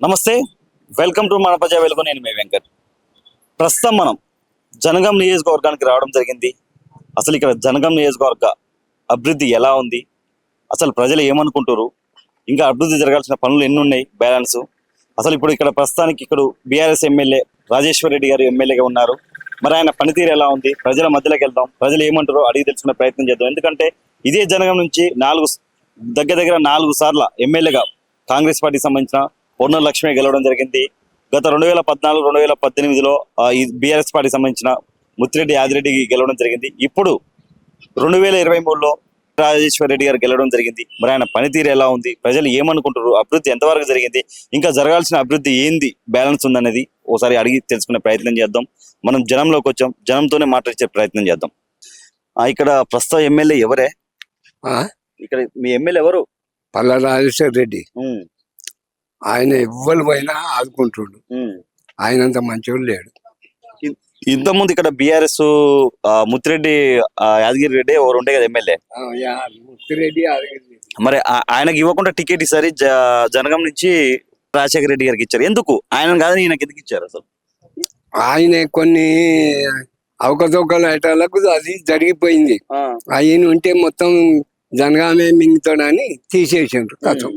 నమస్తే, welcome to మన ప్రజా వెలుగు. నేను మీ వెంకట్. ప్రస్తుతం మనం జనగాం నియోజకవర్గానికి రావడం జరిగింది. అసలు ఇక్కడ జనగాం నియోజకవర్గ అభివృద్ధి ఎలా ఉంది, అసలు ప్రజలు ఏమనుకుంటారు, ఇంకా అభివృద్ధి జరగాల్సిన పనులు ఎన్ని ఉన్నాయి, బ్యాలెన్స్ అసలు ఇప్పుడు ఇక్కడ ప్రస్తుతానికి ఇక్కడ బీఆర్ఎస్ ఎమ్మెల్యే రాజేశ్వర్ రెడ్డి గారు ఎమ్మెల్యేగా ఉన్నారు. మరి ఆయన పనితీరు ఎలా ఉంది, ప్రజల మధ్యలోకి వెళ్దాం, ప్రజలు ఏమంటారో అడిగి తెలుసుకునే ప్రయత్నం చేద్దాం. ఎందుకంటే ఇదే జనగాం నుంచి దగ్గర 4 సార్ల ఎమ్మెల్యేగా కాంగ్రెస్ పార్టీకి సంబంధించిన పొన్నూరు లక్ష్మి గెలవడం జరిగింది. గత 2014-2018లో ఈ బీఆర్ఎస్ పార్టీకి సంబంధించిన ముత్తిరెడ్డి యాదిరెడ్డి గెలవడం జరిగింది. ఇప్పుడు 2023లో రాజేశ్వర్ రెడ్డి గారు గెలవడం జరిగింది. మరి ఆయన పనితీరు ఎలా ఉంది, ప్రజలు ఏమనుకుంటారు, అభివృద్ధి ఎంతవరకు జరిగింది, ఇంకా జరగాల్సిన అభివృద్ధి ఏంది, బ్యాలెన్స్ ఉందనేది ఓసారి అడిగి తెలుసుకునే ప్రయత్నం చేద్దాం. మనం జనంలోకి వచ్చాం, జనంతోనే మాట్లాడే ప్రయత్నం చేద్దాం. ఇక్కడ ప్రస్తుత ఎమ్మెల్యే ఎవరే? ఇక్కడ మీ ఎమ్మెల్యే ఎవరు? పల్ల రాజేశ్వర్ రెడ్డి. ఆయన ఎవ్వరు పోయినా ఆదుకుంటుండు. ఆయనంత మంచోడు లేడు. ఇంతకుముందు ఇక్కడ బీఆర్ఎస్ ముత్తిరెడ్డి యాదగిరి రెడ్డి ఎవరు ఉండే కదా ఎమ్మెల్యే. ముత్తిరెడ్డి మరి ఆయనకి ఇవ్వకుండా టికెట్ ఈసారి జనగాం నుంచి రాజశేఖర రెడ్డి గారికి ఇచ్చారు. ఎందుకు ఆయన కాదని ఈయనకి ఎందుకు ఇచ్చారు? అసలు ఆయన కొన్ని అవకతవకల ఐటాలకు అది జరిగిపోయింది. ఆయన ఉంటే మొత్తం జనగామే మింగుతాడని తీసేసిండ్రు. కథం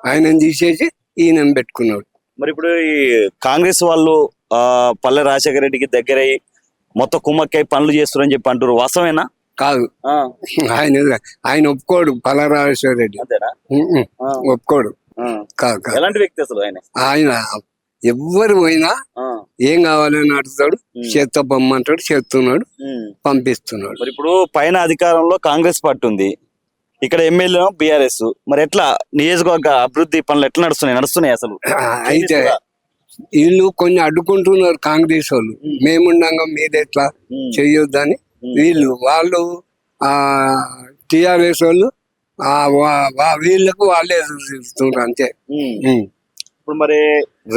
ఆయన తీసేసి ఈయన పెట్టుకున్నాడు. మరి ఇప్పుడు ఈ కాంగ్రెస్ వాళ్ళు పల్లె రాజశేఖర రెడ్డికి దగ్గరయ్యి మొత్తం కుమ్మక్కై పనులు చేస్తున్నారని చెప్పి అంటారు, వాస్తవేనా? కాదు, ఆయన ఒప్పుకోడు. పల్ల రాజేశ్వర రెడ్డి ఒప్పుకోడు. కాదు, ఎలాంటి వ్యక్తి అసలు ఆయన? ఆయన ఎవ్వరు పోయినా ఏం కావాలని అడుగుతాడు, చేత్తో పొమ్మంటాడు, చేస్తున్నాడు, పంపిస్తున్నాడు. మరి ఇప్పుడు పైన అధికారంలో కాంగ్రెస్ పార్టీ ఉంది, ఇక్కడ ఎమ్మెల్యే బీఆర్ఎస్. మరి ఎట్లా నియోజకవర్గ అభివృద్ధి పనులు ఎట్లా నడుస్తున్నాయి అసలు? అయితే వీళ్ళు కొన్ని అడ్డుకుంటున్నారు కాంగ్రెస్ వాళ్ళు. మేముండగా మీద ఎట్లా చెయ్యొద్దని వాళ్ళు టిఆర్ఎస్ వాళ్ళు వీళ్ళకు వాళ్ళే ఎదురుస్తున్నారు అంతే. ఇప్పుడు మరి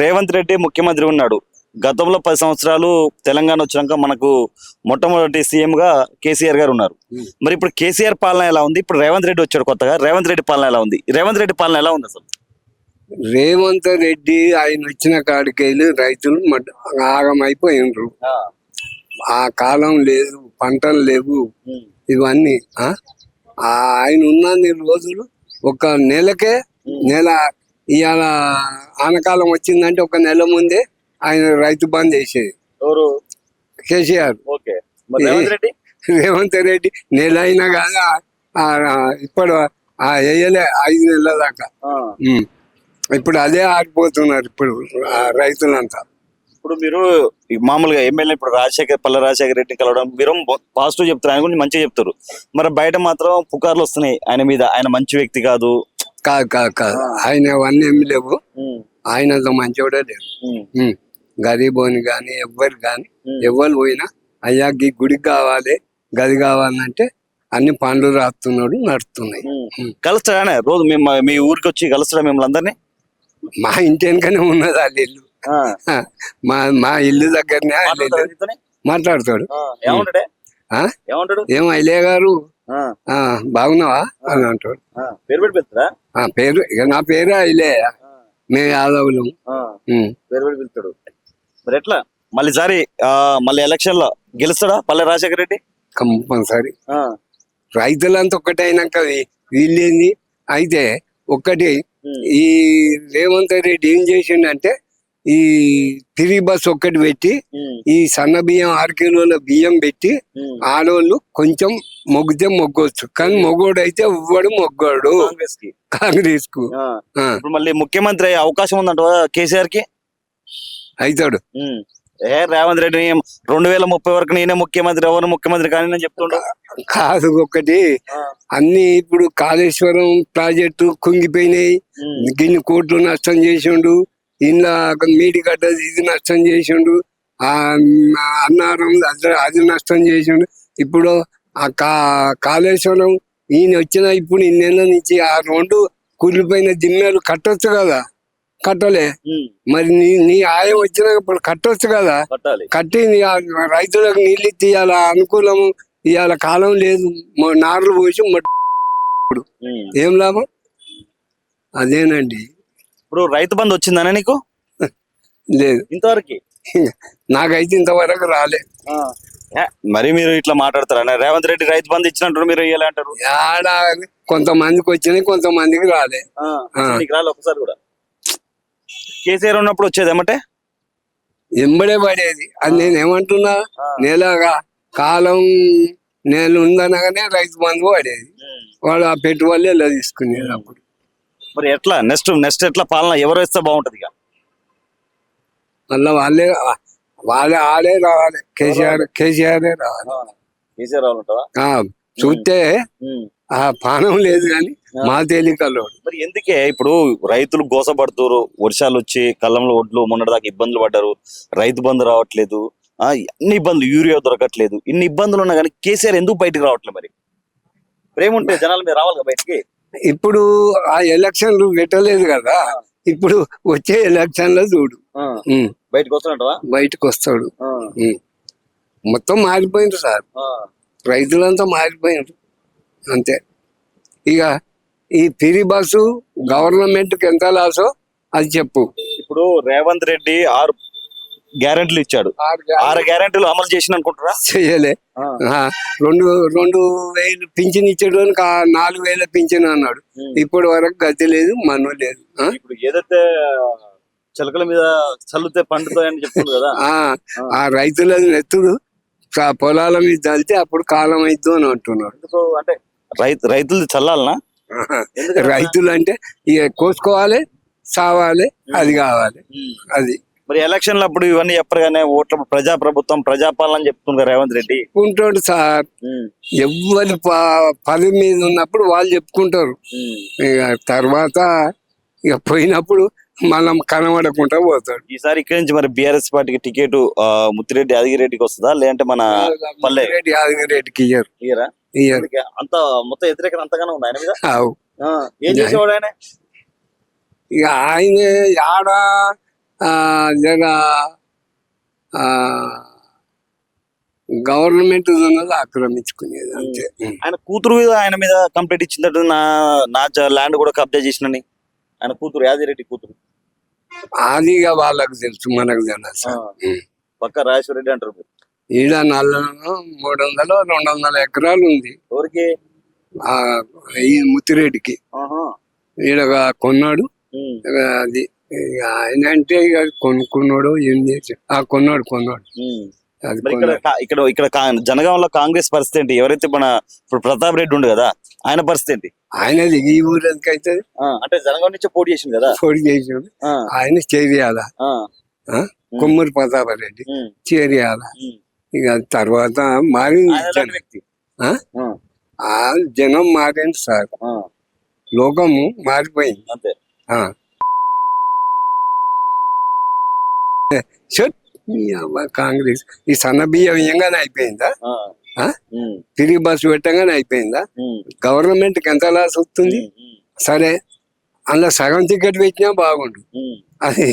రేవంత్ రెడ్డి ముఖ్యమంత్రి ఉన్నాడు. గతంలో 10 సంవత్సరాలు తెలంగాణ వచ్చినాక మనకు మొట్టమొదటి సీఎం గా కేసీఆర్ గారు ఉన్నారు. మరి ఇప్పుడు కేసీఆర్ పాలన ఎలా ఉంది? ఇప్పుడు రేవంత్ రెడ్డి వచ్చాడు కొత్తగా, రేవంత్ రెడ్డి పాలన ఎలా ఉంది? రేవంత్ రెడ్డి పాలన ఎలా ఉంది అసలు? రేవంత్ రెడ్డి ఆయన వచ్చిన కాడికెళ్ళి రైతులు ఆగమైపోయినరు. ఆ కాలం లేదు, పంటలు లేవు, ఇవన్నీ. ఆయన ఉన్నన్ని రోజులు ఒక నెలకే ఇవాళ ఆనకాలం వచ్చిందంటే ఒక నెల ముందే ఆయన రైతు బంద్ చేసేది. కేసీఆర్. రేవంత్ రెడ్డి నెల అయినా కాదా ఇప్పుడు వేయలే 5 నెలల దాకా. ఇప్పుడు అదే ఆగిపోతున్నారు ఇప్పుడు రైతులంతా. ఇప్పుడు మీరు మామూలుగా ఎమ్మెల్యే ఇప్పుడు పల్ల రాజశేఖర రెడ్డి కలవడం మీరు పాజిటివ్ చెప్తారు, ఆయన గురించి మంచిగా చెప్తారు. మరి బయట మాత్రం పుకార్లు వస్తున్నాయి ఆయన మీద, ఆయన మంచి వ్యక్తి కాదు. కాదు ఆయన అవన్నీ ఏమి లేవు. ఆయనంత మంచివాడే లేవు. గరీబోని గాని ఎవ్వరు గాని ఎవరు పోయినా అయ్యా ఈ గుడికి కావాలి, గది కావాలంటే అన్ని పనులు రాస్తున్నాడు, నడుస్తున్నాయి. కలుస్తాడా రోజు? మీ ఊరికి వచ్చి కలుస్తాడా మిమ్మల్ని అందరినీ? మా ఇంటి వెనుకనే ఉన్నది వాళ్ళ ఇల్లు. మా ఇల్లు దగ్గరనే మాట్లాడతాడు. ఏమో అయ్యే గారు బాగున్నావా అని అంటాడు. పేరు ఇక నా పేరు అయిలే, మేము యాదవులు. మరి ఎట్లా మళ్ళీ ఎలక్షన్ లో గెలుస్తాడా పల్లె రాజశేఖర రెడ్డి? కంపల్సరీ. రైతులంతా ఒక్కటైనాక వీళ్ళేంది అయితే ఒక్కటి. ఈ రేవంత్ రెడ్డి ఏం చేసిండంటే ఈ ఫ్రీ బస్ ఒక్కటి పెట్టి ఈ సన్న బియ్యం 6 కిలోల బియ్యం పెట్టి ఆడోళ్ళు కొంచెం మొగ్గితే మొగ్గొచ్చు, కానీ మొగ్గోడు అయితే ఇవ్వడు, మొగ్గాడు కాంగ్రెస్ కు. మళ్ళీ ముఖ్యమంత్రి అయ్యే అవకాశం ఉందంట కేసీఆర్ కి? అవుతాడు. రేవంత్ రెడ్డి 2030 వరకు నేనే ముఖ్యమంత్రి, ఎవరు ముఖ్యమంత్రి కానీ చెప్తుండ కాదు. ఒకటి అన్ని ఇప్పుడు కాళేశ్వరం ప్రాజెక్టు కుంగిపోయినాయి, గిన్ని కోట్లు నష్టం చేసిండు, ఇంట్లో మీటిగడ్డ ఇది నష్టం చేసిండు, అన్నారం అది నష్టం చేసిండు. ఇప్పుడు ఆ కాళేశ్వరం ఈయన వచ్చిన ఇప్పుడు ఇన్నేళ్ళ నుంచి ఆ 2 కూలిపోయిన దిమ్మలు కట్టొచ్చు కదా, కట్టలే. మరి నీ ఆయం వచ్చినాక ఇప్పుడు కట్టొచ్చు కదా, కట్టి రైతులకు నీళ్ళు ఇవ్వాల, అనుకూలం ఇవాళ కాలం లేదు, నార్లు పోసి ఏం లాభం? అదేనండి ఇప్పుడు రైతు బంధు వచ్చిందనే నీకు లేదు, ఇంతవరకు? నాకైతే ఇంతవరకు రాలే. మరి మీరు ఇట్లా మాట్లాడతారా? రేవంత్ రెడ్డి రైతు బంధు ఇచ్చినట్టు మీరు ఇయ్యాలి అంటారు. ఆడ కొంతమందికి వచ్చినాయి, కొంతమందికి రాలే. అసలు నీకు రాలే ఒకసారి కూడా? కేసీఆర్ ఉన్నప్పుడు వచ్చేది ఏమంటే ఎంబడే పడేది. అది నేను ఏమంటున్నా, నెలగా కాలం నేను ఉందనగానే రైతు బంధు పడేది. వాడు ఆ పెట్టుబడులు ఎలా తీసుకునేది అప్పుడు. మరి ఎట్లా నెక్స్ట్ ఎట్లా పాలన ఎవరు వేస్తే బాగుంటది ఇక? మళ్ళా వాళ్ళే ఆడే రావాలి. కేసీఆర్ రావాలి. కేసీఆర్ రావాలంటావా? చూస్తే ఆ పానం లేదు కానీ మా తేలికల్లో. మరి ఎందుకే ఇప్పుడు రైతులు గోసపడుతురు, వర్షాలు వచ్చి కళ్ళంలో ఒడ్లు మొన్నటిదాకా ఇబ్బందులు పడ్డారు, రైతు బంధు రావట్లేదు, అన్ని ఇబ్బందులు, యూరియా దొరకట్లేదు, ఇన్ని ఇబ్బందులు ఉన్నా కానీ కేసీఆర్ ఎందుకు బయటికి రావట్లేదు? మరి ప్రేమ ఉంటే జనాల మీద రావాలి కదా బయటికి. ఇప్పుడు ఆ ఎలక్షన్లు పెట్టలేదు కదా, ఇప్పుడు వచ్చే ఎలక్షన్ లో చూడు బయటకు వస్తున్నట్టవా? బయటకు వస్తాడు. మొత్తం మారిపోయింది సార్, రైతులంతా మారిపోయింది అంతే. ఇక ఈ ఫ్రీ బస్సు గవర్నమెంట్ కి ఎంత లాసో అది చెప్పు. ఇప్పుడు రేవంత్ రెడ్డి 6 గ్యారెంటీలు ఇచ్చాడు, 6 గ్యారెంటీలు అమలు చేసిన అనుకుంటారా? చెయ్యలే. 2,000 పింఛన్ ఇచ్చేటోనికి 4,000 పింఛన్ అన్నాడు. ఇప్పటి వరకు గతి లేదు, మన్ను లేదు. ఇప్పుడు ఏదైతే చిలకల మీద చల్లుతే పండుతాయని చెప్తుంది కదా, ఆ రైతుల నెత్తుడు పొలాల మీద చల్లితే అప్పుడు కాలం అయిద్దు అని అంటున్నాడు. అంటే రైతులు చల్లాలనా? రైతులు అంటే ఇక కోసుకోవాలి, సావాలి, అది కావాలి. అది మరి ఎలక్షన్లు అప్పుడు ఇవన్నీ చెప్పరుగానే, ఓట్ల ప్రజాప్రభుత్వం ప్రజాపాలన అని చెప్తున్నారు రేవంత్ రెడ్డి. చెప్పుకుంటాడు సార్, ఎవరి పదవి మీద ఉన్నప్పుడు వాళ్ళు చెప్పుకుంటారు. ఇక తర్వాత ఇక పోయినప్పుడు మనం కనబడకుండా పోతాడు. ఈసారి ఇక్కడి నుంచి మరి బీఆర్ఎస్ పార్టీకి టికెట్ ముత్తిరెడ్డి యాదగిరెడ్డికి వస్తుందా, లేదంటే మన పల్లె యాదగిరెడ్డికి ఇయ్యరా? అంత మొత్తం వ్యతిరేకత అంతగానే ఉంది ఆయన మీద. ఏం చేసేవాడు ఆయన? ఇక ఆయన ఆడ జర గవర్నమెంట్ ఆక్రమించుకునేది అంతే. ఆయన కూతురు ఆయన మీద కంప్లైంట్ ఇచ్చిందట, నా ల్యాండ్ కూడా కబ్జా చేసినని. ఆయన కూతురు, యాదిరెడ్డి కూతురు. అది ఇక వాళ్ళకు తెలుసు, మనకు తెలుసు. పక్క రాజేశ్వర రెడ్డి అంటారు. ఈడ 300-200 ఎకరాలు ఉంది. ఎవరికి? ఈ ముత్తిరెడ్డికి. ఈడ కొన్నాడు. అది ఆయన అంటే ఇక కొనుక్కున్నాడు, ఏం చేసి కొన్నాడు. అది ఇక్కడ జనగాంలో కాంగ్రెస్ పరిస్థితి ఏంటి? ఎవరైతే మన ఇప్పుడు ప్రతాప్ రెడ్డి ఉండు కదా, ఆయన పరిస్థితి ఏంటి? ఆయనది ఈ ఊరికి అయితే అంటే జనగాం నుంచి పోటీ చేసింది కదా, పోటీ చేసాడు. ఆయన చేరియాల, కొమ్మూరి ప్రతాప్ రెడ్డి చేరియాల. ఇక తర్వాత మారింది వ్యక్తి. జనం మారింది సార్, లోకము మారిపోయింది అంతే. కాంగ్రెస్ ఈ సన్న బియ్యం ఇయ్యంగానే అయిపోయిందా? ఫ్రీ బస్సు పెట్టంగానే అయిపోయిందా? గవర్నమెంట్ కి ఎంత లాస్ వస్తుంది? సరే, అందులో సగం టికెట్ పెట్టినా బాగుండు. అది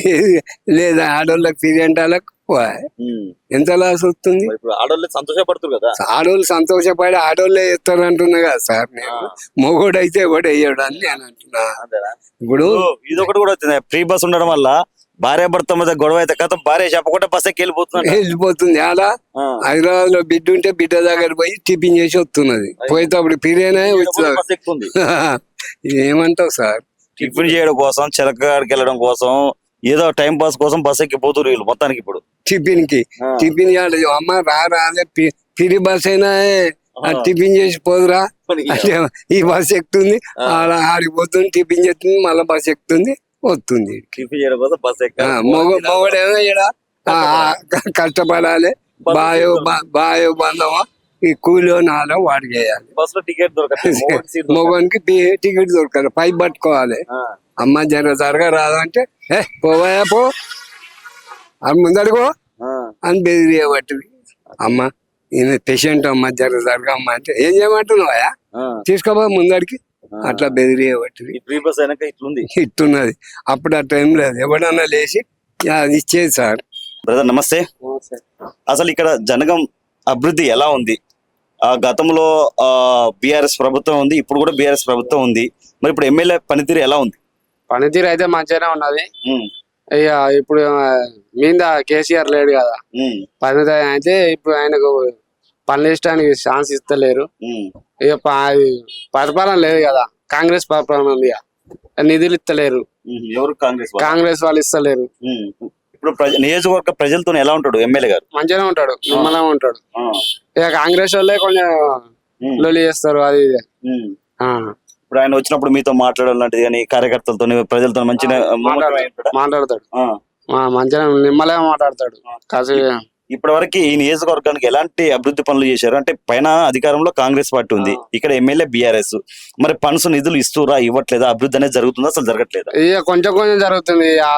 లేదా ఆడోళ్ళకి ఫ్రీ అంటే ఎంత లాస్ వస్తుంది? ఆడోళ్ళు సంతోషపడుతుంది కదా, ఆడోళ్ళు సంతోషపడి ఆడోళ్ళే ఇస్తారు అంటున్నా కదా సార్. నేను మొగోడు అయితే కూడా వేయడు అని నేను అంటున్నా. ఇప్పుడు ఇది ఒకటి కూడా వచ్చింది, ఫ్రీ బస్ ఉండడం వల్ల భార్య భర్త మధ్య గొడవ అయితే కథ, భార్య చెప్పకుండా బస్ ఎక్కి వెళ్ళిపోతుంది. ఆడ హైదరాబాద్ లో బిడ్డ ఉంటే బిడ్డ దగ్గర పోయి టిఫిన్ చేసి వస్తున్నది, పోయేటప్పుడు పిరేనే వస్తుంది. ఏమంటావు సార్? టిఫిన్ చేయడం కోసం, చిలకడికి వెళ్ళడం కోసం, ఏదో టైం పాస్ కోసం బస్ ఎక్కిపోతున్నారు వీళ్ళు మొత్తానికి. ఇప్పుడు టిఫిన్ కి అమ్మ రాదే పిరి బస్ అయినా టిఫిన్ చేసి పోదురా అంటే ఈ బస్ ఎక్కుతుంది, ఆడిపోతుంది, టిఫిన్ చేస్తుంది, మళ్ళీ బస్ ఎక్కుతుంది, వస్తుంది. మొగడేమో ఇక్కడ కష్టపడాలి, బాయో బంధమా ఈ కూలి నాలో వాడికి వేయాలి. మొగనికి టికెట్ దొరకాలి, పైప్ పట్టుకోవాలి. అమ్మ జరగా రాదంటే పోవాయా పో, అది ముందడుకో అని బెదిరియబట్టి. అమ్మ ఈయన పేషెంట్ అమ్మ జరగా అమ్మ అంటే ఏం చేయమంటున్నావా, తీసుకోబో ముందడికి, అట్లా బెదిరియబట్టి ఇట్టున్నది. అప్పుడు ఆ టైం లేదు, ఎవడన్నా లేచి అది ఇచ్చేది సార్. బ్రదర్ నమస్తే. అసలు ఇక్కడ జనగం అభివృద్ధి ఎలా ఉంది? గతంలో బీఆర్ఎస్ ప్రభుత్వం ఉంది, ఇప్పుడు కూడా బీఆర్ఎస్ ప్రభుత్వం ఉంది, మరి ఇప్పుడు ఎమ్మెల్యే పనితీరు ఎలా ఉంది? పనితీరు అయితే మంచిగానే ఉన్నది. ఉమ్, ఇక ఇప్పుడు మీద కేసీఆర్ లేడు కదా, ఉమ్, పని అయితే ఇప్పుడు ఆయనకు పనులు ఇష్టానికి ఛాన్స్ ఇస్తలేరు. ఉమ్, ఇక అది పరిపాలన లేదు కదా, కాంగ్రెస్ పరిపాలన ఉంది కదా, నిధులు ఇస్తలేరు, ఎవరు కాంగ్రెస్ వాళ్ళు? కాంగ్రెస్ వాళ్ళు ఇస్తలేరు. ఉమ్. ఇప్పుడు నియోజకవర్గ ప్రజలతో ఎలా ఉంటాడు ఎమ్మెల్యే గారు? మంచిగానే ఉంటాడు, నిమ్మలంగా ఉంటాడు. ఆ, ఇక కాంగ్రెస్ వాళ్ళే కొంచెం ఉమ్, లొల్లి చేస్తారు అది ఇది. ఉమ్. ఆ, ఇప్పుడు ఆయన వచ్చినప్పుడు మీతో మాట్లాడడం లాంటిది కానీ కార్యకర్తలతో ప్రజలతో మంచిగా మమేకమై ఉంటాడా? మాట్లాడతాడు, ఆ. మంచిగా నిమ్మలంగా మాట్లాడతాడు. కాసు ఇప్పటి వరకు ఈ నియోజకవర్గానికి ఎలాంటి అభివృద్ధి పనులు చేశారు? అంటే పైన అధికారంలో కాంగ్రెస్ పార్టీ ఉంది, ఇక్కడ ఎమ్మెల్యే బీఆర్ఎస్. మరి ఫండ్స్ నిధులు ఇస్తురా ఇవ్వట్లేదా? అభివృద్ధి అనేది జరుగుతుందా అసలు జరగట్లేదా? ఇక కొంచెం కొంచెం జరుగుతుంది. ఆ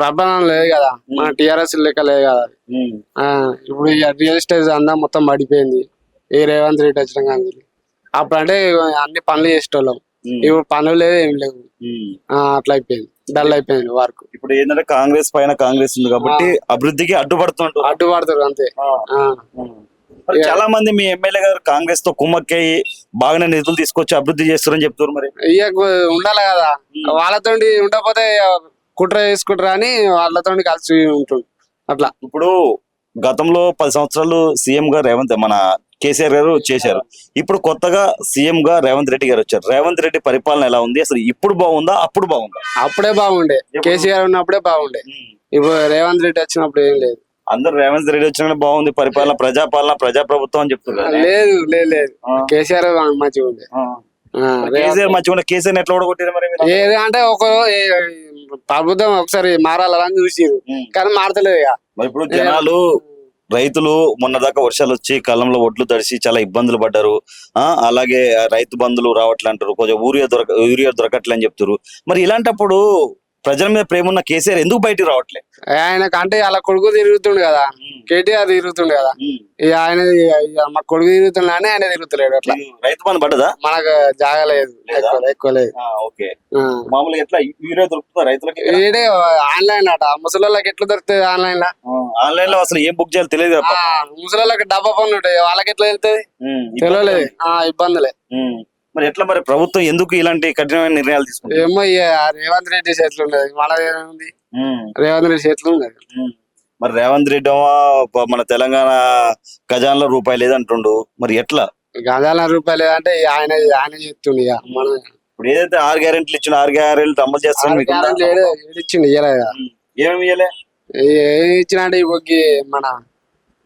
ప్రభావం లేదు కదా, మన టిఆర్ఎస్ లెక్క లేదు కదా. ఉమ్, ఆ, ఇప్పుడు ఇక రియల్ ఎస్టేట్ అంతా మొత్తం పడిపోయింది ఈ రేవంత్ రెడ్డి వచ్చిన కానీ. అప్పుడు అంటే అన్ని పనులు చేసేటోళ్ళం, ఉమ్, ఇప్పుడు పనులు లేవు ఏం లేవు. ఉమ్. అట్లా అయిపోయింది, డల్ అయిపోయింది వర్క్. ఇప్పుడు ఏంటంటే కాంగ్రెస్ పైన కాంగ్రెస్ ఉంది కాబట్టి అభివృద్ధికి అడ్డుపడుతుంటారు. అడ్డుపడతారు అంతే. ఆ, మరి చాలా మంది మీ ఎమ్మెల్యే గారు కాంగ్రెస్ తో కుమ్మక్కయి బాగానే నిధులు తీసుకొచ్చి అభివృద్ధి చేస్తారని చెప్తారు. మరి ఇక ఉండాలి కదా, వాళ్ళతో ఉండకపోతే కుట్ర చేసుకుంటారు అని వాళ్ళతో కలిసి ఉంటుంది అట్లా. ఇప్పుడు గతంలో 10 సంవత్సరాలు సీఎం గా మన కేసీఆర్ గారు చేశారు. ఇప్పుడు కొత్తగా సీఎం గా రేవంత్ రెడ్డి గారు వచ్చారు. రేవంత్ రెడ్డి పరిపాలన ఎలా ఉంది? అసలు ఇప్పుడు బాగుందా అప్పుడు బాగుందా? అప్పుడే బాగుండే, కేసీఆర్ ఉన్నప్పుడే బాగుండే. ఇప్పుడు రేవంత్ రెడ్డి వచ్చినప్పుడు ఏం లేదు. అందరు రేవంత్ రెడ్డి వచ్చిన బాగుంది పరిపాలన, ప్రజాపాలన, ప్రజాప్రభుత్వం అని చెప్తున్నారు. లేదు లేదు లేదు, కేసీఆర్ మంచిగా ఉండే. కేసీఆర్ మంచిగా కేసీఆర్ ఎట్లా ఓడగొట్టారు మరి మీరు? ఏది అంటే ప్రభుత్వం ఒకసారి మారాలని చూసిరు కానీ మారతలేదు ఇక. మరి ఇప్పుడు జనాలు రైతులు మొన్నదాకా వర్షాలు వచ్చి కళ్ళంలో ఒడ్లు తడిసి చాలా ఇబ్బందులు పడ్డారు. అలాగే రైతు బంధులు రావట్లే అంటారు, కొంచెం యూరియా దొరకట్లే అని చెప్తారు. మరి ఇలాంటప్పుడు ప్రజల మీద ప్రేమ ఉన్న కేసీఆర్ ఎందుకు బయటికి రావట్లే? ఆయనకు అంటే అలా కొడుకు తిరుగుతుండు కదా, కేటీఆర్ తిరుగుతుండు కదా, ఇక ఆయన మా కొడుకు తిరుగుతుండే అని ఆయన తిరుగుతలేడు. అట్లా రైతు బంధు పడ్డదా? మనకు జాగలేదు, ఎక్కువ లేదు. ఓకే, మామూలుగా ఎట్లా యూరియా దొరుకుతుందా రైతులకి? ఈడే ఆన్లైన్ అట, ముసలోళ్ళకి ఎట్లా దొరుకుతుంది ఆన్లైన్ లో? ఆన్లైన్ లో అసలు ఏం బుక్ చేయాలి తెలియదు. ముసలోళ్ళకి డబ్బా పనులు ఉంటాయి, వాళ్ళకి ఎట్లా వెళ్తుంది తెలియలేదు. ఇబ్బందులే. మరి ఎట్లా మరి ప్రభుత్వం ఎందుకు ఇలాంటి కఠినమైన నిర్ణయాలు తీసుకుంటుంది? ఏమో రేవంత్ రెడ్డి చేతులు ఉన్నది, మనది ఏముంది, రేవంత్ రెడ్డి చేతులు ఉన్నది. మరి రేవంత్ రెడ్డి మన తెలంగాణ ఖజానాలో రూపాయి లేదంటుండు, మరి ఎట్లా? గజాల రూపాయలు అంటే ఆయన చెప్తుండు. ఇక మనం ఇప్పుడు ఏదైతే 6 గ్యారెంటీలు ఇచ్చిన 6 గ్యారెంటీలు అమలు చేస్తాను ఇచ్చిండు, ఇయ్యలేదు. ఏమేమి ఇయ్యలే? ఏమి ఇచ్చిన అంటే ఇప్పుడు మన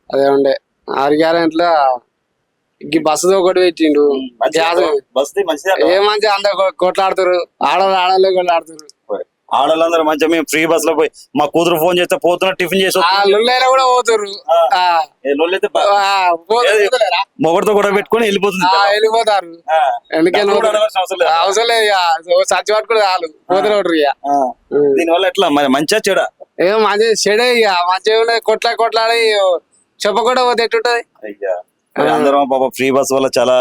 అదే ఉండే 6 గ్యారెంటీలో బస్సు ఒకటి పెట్టిండు. ఏ మంచిగా అందరు కొట్లాడుతారు, ఆడవాళ్ళు కొట్లాడుతారు. ఆడవాళ్ళందరూ మంచిగా మేము ఫ్రీ బస్ లో పోయి మా కూతురు ఫోన్ చేస్తే పోతున్నా టిఫిన్ చేసి లుల్లైనా కూడా పోతురు, మొగడితో కూడా పెట్టుకొని వెళ్ళిపోతుంది, వెళ్ళిపోతారు. ఎందుకని అవసరం లేదు, ఇక సచ్చి పట్టుకుని చాలు పోతురు. ఇక దీనివల్ల ఎట్లా మరి మంచిగా చెడా? ఏం మంచి చెడే, ఇక మంచిగా కొట్లాడి చెప్పకుండా పోతే ఎట్టుంటది? అందరం పాప ఫ్రీ బస్ వల్ల చాలా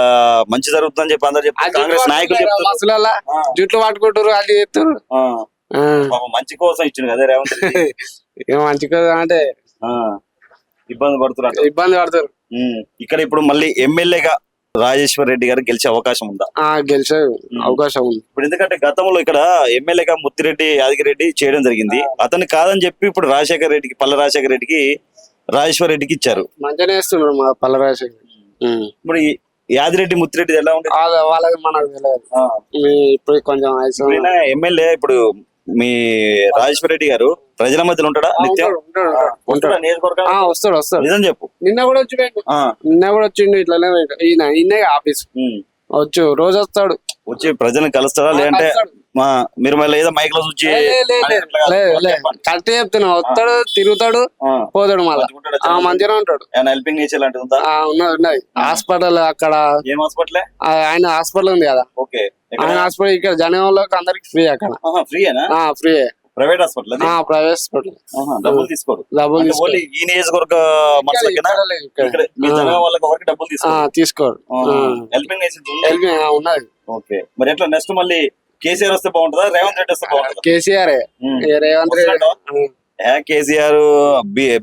మంచి జరుగుతుందని చెప్పి అందరు చెప్తారు, కాంగ్రెస్ నాయకులు బస్సులలో జుట్లు పట్టుకుంటారు, వాళ్ళు చెప్తారు. మంచి కోసం ఇచ్చింది కదా రేవంత్ రెడ్డి. మంచి కోసం అంటే ఇబ్బంది పడుతారు. ఇక్కడ ఇప్పుడు మళ్ళీ ఎమ్మెల్యేగా రాజేశ్వర్ రెడ్డి గారు గెలిచే అవకాశం ఉందా? గెలిచే అవకాశం ఉంది. ఇప్పుడు ఎందుకంటే గతంలో ఇక్కడ ఎమ్మెల్యేగా ముత్తిరెడ్డి యాదగిరెడ్డి చేయడం జరిగింది, అతన్ని కాదని చెప్పి ఇప్పుడు పల్ల రాజశేఖర రెడ్డికి రాజేశ్వర్ రెడ్డికి ఇచ్చారు. మంచిగానే ఇస్తున్నారు మా పల్ల రాజశేఖర్. ఇప్పుడు యాదిరెడ్డి ముత్తిరెడ్డి ఎలా ఉంటుంది వాళ్ళకి మనకు తెలియదు. ఇప్పుడు కొంచెం ఎమ్మెల్యే ఇప్పుడు మీ రాజేశ్వర్ రెడ్డి గారు ప్రజల మధ్యలో ఉంటాడా? వస్తాడు. నిజం చెప్పు. నిన్న కూడా వచ్చిండు ఇట్లానే ఈయన ఆఫీస్ రోజు వస్తాడు, వచ్చి ప్రజలను కలుస్తాడా? లేదంటే మీరు మళ్ళీ ఏదో మైక్ లో చూసి కరెక్ట్ చెప్తున్నా, వస్తాడు, తిరుగుతాడు, పోతాడు, మళ్ళీ మంచిగా ఉంటాడు. హెల్పింగ్ నేచర్ లాంటిది ఉందా? ఉన్నది. హాస్పిటల్ అక్కడ ఏం హాస్పిటల్? ఆయన హాస్పిటల్ ఉంది కదా, ఆయన హాస్పిటల్ ఇక్కడ జనగాంలోకి అందరికి ఫ్రీ. అక్కడ free, private hospital. Private hospital, డబ్బులు తీసుకోరు. ఈ నియోజకవర్గ తీసుకోరు. ఉన్నది. ఓకే, మరి ఎట్లా నెక్స్ట్ మళ్ళీ కేసీఆర్ వస్తే బాగుంటుందా రేవంత్ రెడ్డి వస్తే బాగుంటుందా? కేసీఆర్. రేవంత్ రెడ్డి కేసీఆర్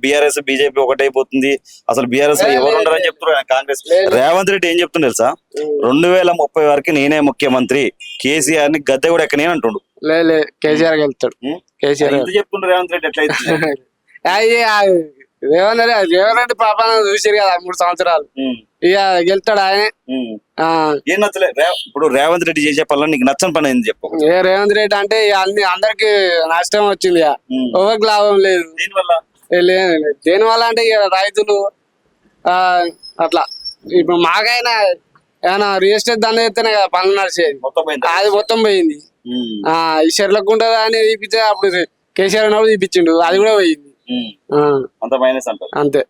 బీఆర్ఎస్ బీజేపీ ఒకటైపోతుంది, అసలు బీఆర్ఎస్ ఎవరు ఉండరని చెప్తున్నారు కాంగ్రెస్. రేవంత్ రెడ్డి ఏం చెప్తుంది తెలుసా? 2030 వరకు నేనే ముఖ్యమంత్రి, కేసీఆర్ ని గద్దె కూడా ఎక్కనే అంటుండు. లే కేసీఆర్ గెలుస్తాడు. ఉమ్. కేసీఆర్ ఇంత చెప్పుకుంటే రేవంత్ రెడ్డి ఎట్లా అవుతుంది? రేవంత్ రెడ్డి పాపాలను చూసారు కదా 3 సంవత్సరాలు. ఉమ్. ఇక గెలుస్తాడు ఆయనే. ఉమ్. ఆ, ఏం నచ్చలే ఇప్పుడు రేవంత్ రెడ్డి చేసే పనులు నీకు నచ్చని పని ఏంది చెప్పు? ఏ రేవంత్ రెడ్డి అంటే ఇక అన్ని అందరికి నష్టం వచ్చింది. ఇక ఉమ్. ఎవరికి లాభం లేదు. దీనివల్ల దేని వల్ల అంటే ఇక రైతులు ఆ అట్లా ఇప్పుడు మాకైనా ఏమైనా రియల్ ఎస్టేట్ దండ చేస్తేనే కదా పనులు నడిచేది. మొత్తం పోయిందా? అది మొత్తం పోయింది. ఉమ్. ఈ చెర్లకుంట అని తీపిచ్చే అప్పుడు కేసీఆర్ ఉన్నప్పుడు తీపిచ్చిండు, అది కూడా పోయింది. ఉమ్. ఆ, అంత మైనస్ అంటారు. అంతే.